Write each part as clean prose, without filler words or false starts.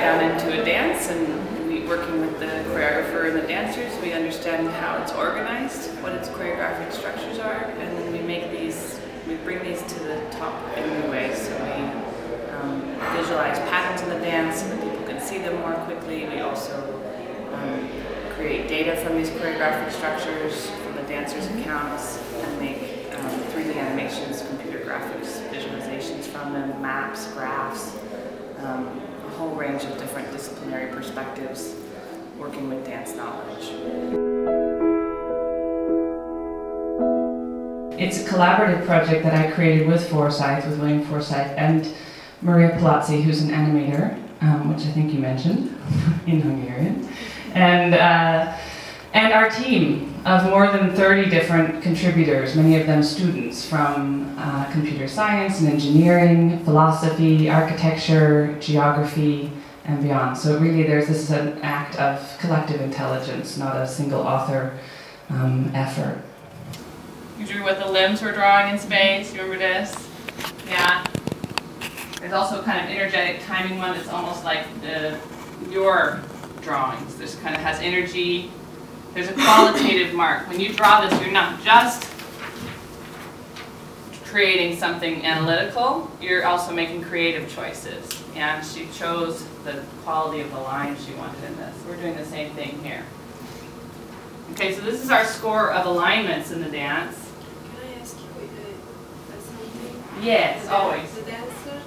down into a dance, and working with the choreographer and the dancers, we understand how it's organized, what its choreographic structures are, and then we bring these to the top in new ways. So we visualize patterns in the dance so that people can see them more quickly. We also create data from these choreographic structures from the dancers' accounts and make 3D animations, computer graphics, visualizations from them, maps, graphs, a whole range of different disciplinary perspectives working with dance knowledge. It's a collaborative project that I created with William Forsyth and Maria Palazzi, who's an animator, which I think you mentioned in Hungarian, and our team of more than 30 different contributors, many of them students from computer science and engineering, philosophy, architecture, geography, and beyond. So really this is an act of collective intelligence, not a single author effort. You drew what the limbs were drawing in space, you remember this? Yeah. There's also kind of energetic timing one that's almost like your drawings. This kind of has energy. There's a qualitative mark. When you draw this, you're not just creating something analytical, you're also making creative choices. And she chose the quality of the lines she wanted in this. We're doing the same thing here. Okay, so this is our score of alignments in the dance. Can I ask you something? Yes, always. The dancers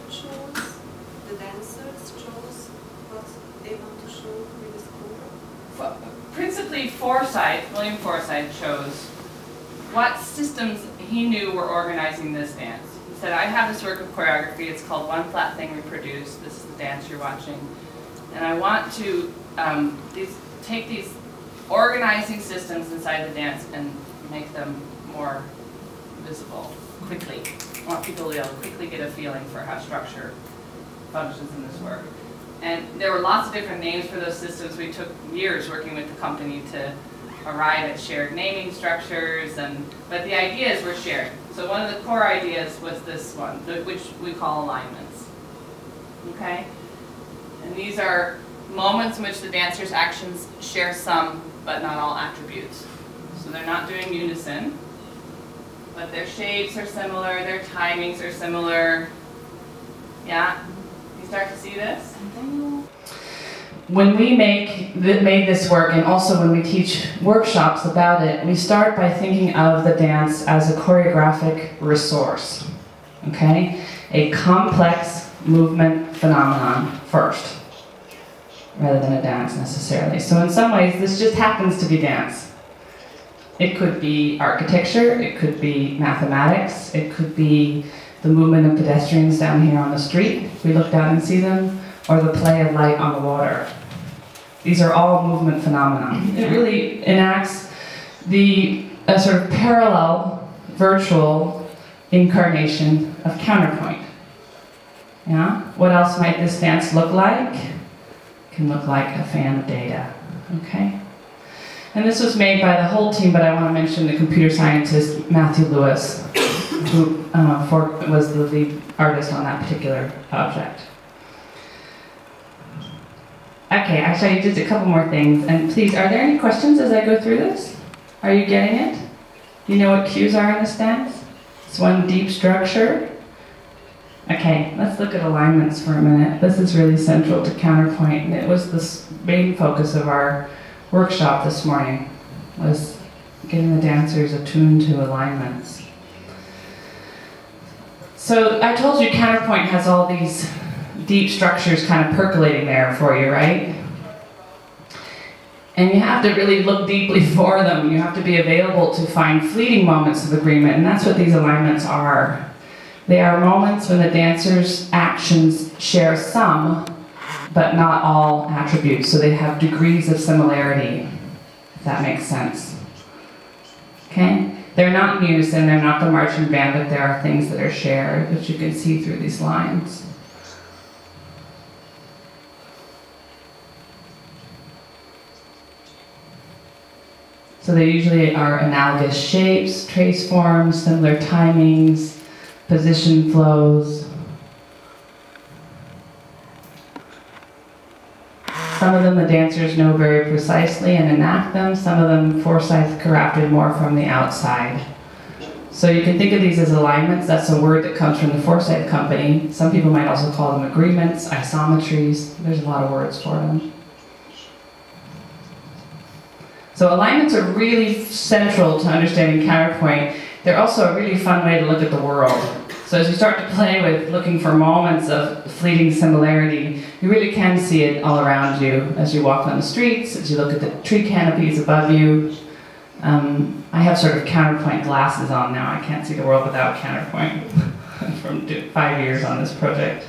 chose what they want to show with the score? Principally William Forsyth chose what systems he knew were organizing this dance. He said, I have this work of choreography, it's called One Flat Thing Reproduced, this is the dance you're watching, and I want to take these organizing systems inside the dance and make them more visible quickly. I want people to be able to quickly get a feeling for how structure functions in this work. And there were lots of different names for those systems. We took years working with the company to arrive at shared naming structures, but the ideas were shared. So one of the core ideas was this one, which we call alignments. Okay? And these are moments in which the dancer's actions share some, but not all attributes. So they're not doing unison, but their shapes are similar, their timings are similar. Yeah? You start to see this? When we made this work, and also when we teach workshops about it, we start by thinking of the dance as a choreographic resource, okay? A complex movement phenomenon first, rather than a dance necessarily. So in some ways, this just happens to be dance. It could be architecture, it could be mathematics, it could be the movement of pedestrians down here on the street, if we look down and see them, or the play of light on the water. These are all movement phenomena. It really enacts a sort of parallel, virtual incarnation of counterpoint. Yeah? What else might this dance look like? It can look like a fan of data. Okay? And this was made by the whole team, but I want to mention the computer scientist Matthew Lewis, who was the lead artist on that particular object. Okay, I'll show you just a couple more things, and please, are there any questions as I go through this? Are you getting it? Do you know what cues are in this dance? It's one deep structure. Okay, let's look at alignments for a minute. This is really central to counterpoint, and it was the main focus of our workshop this morning, was getting the dancers attuned to alignments. So I told you counterpoint has all these deep structures kind of percolating there for you, right? And you have to really look deeply for them. You have to be available to find fleeting moments of agreement, and that's what these alignments are. They are moments when the dancer's actions share some, but not all attributes, so they have degrees of similarity, if that makes sense. Okay? They're not in unison, they're not the marching band, but there are things that are shared, which you can see through these lines. So they usually are analogous shapes, trace forms, similar timings, position flows. Some of them the dancers know very precisely and enact them. Some of them Forsyth crafted more from the outside. So you can think of these as alignments. That's a word that comes from the Forsyth Company. Some people might also call them agreements, isometries. There's a lot of words for them. So alignments are really central to understanding counterpoint. They're also a really fun way to look at the world. So as you start to play with looking for moments of fleeting similarity, you really can see it all around you as you walk on the streets, as you look at the tree canopies above you. I have sort of counterpoint glasses on now. I can't see the world without counterpoint from 5 years on this project.